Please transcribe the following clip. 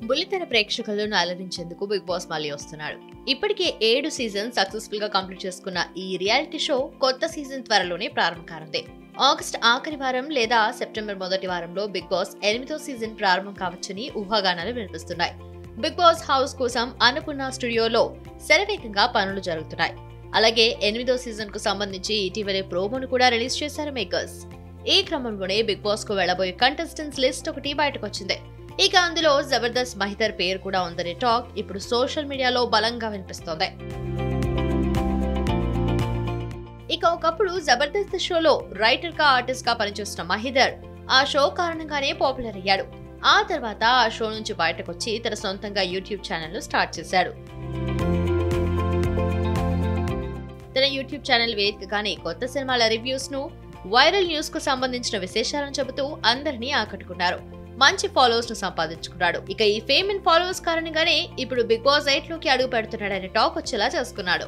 బుల్లితెర ప్రేక్షకులను అలరించేందుకు big boss మళ్ళీ వస్తున్నాడు. ఇప్పటికే 7 సీజన్ సక్సెస్ఫుల్ గా కంప్లీట్ చేసుకున్న ఈ రియాలిటీ షో కొత్త సీజన్ త్వరలోనే ప్రారంభం కానుంది. ఆగస్ట్ ఆఖరి వారం లేదా సెప్టెంబర్ మొదటి వారంలో బిగ్ బాస్ 8వ సీజన్ ప్రారంభం కావచ్చని ఊహాగానాలు వినిపిస్తున్నాయి. బిగ్ బాస్ హౌస్ కోసం అన్నపూర్ణ స్టూడియోలో శరవేగంగా పనులు జరుగుతున్నాయి. అలాగే 8వ సీజన్ కు సంబంధించి ఇటీవలే ప్రోమోను కూడా రిలీజ్ చేశారు మేకర్స్. ఈ క్రమంలోనే బిగ్ బాస్ కు వెళ్లబోయే కంటెస్టెంట్స్ లిస్ట్ ఒకటి బయటకొచ్చింది. ఇక అందులో జబర్దస్త్ మహిదర్ పేరు కూడా ఉందనే టాక్ ఇప్పుడు సోషల్ మీడియాలో బలంగా వినిపిస్తోంది. ఇక ఒకప్పుడు జబర్దస్త్ షోలో రైటర్ గా ఆర్టిస్ట్ గా పనిచేస్తున్న మహిదర్ ఆ షో కారణంగానే పాపులర్ అయ్యాడు. ఆ తర్వాత ఆ షో నుంచి బయటకొచ్చి తన సొంతంగా యూట్యూబ్ ఛానల్ ను స్టార్ట్ చేశాడు. తన యూట్యూబ్ ఛానల్ వేదికగానే కొత్త సినిమాల రివ్యూస్ ను, వైరల్ న్యూస్ కు సంబంధించిన విశేషాలను చెబుతూ అందరినీ ఆకట్టుకున్నారు. మంచి ఫాలోవర్స్ ను సంపాదించుకున్నాడు. ఇక ఈ ఫేమ్ అండ్ ఫాలోవర్స్ కారణంగానే ఇప్పుడు బిగ్ బాస్ 8 లోకి అడుగు పెడుతున్నాడనే టాక్ వచ్చేలా చేసుకున్నాడు.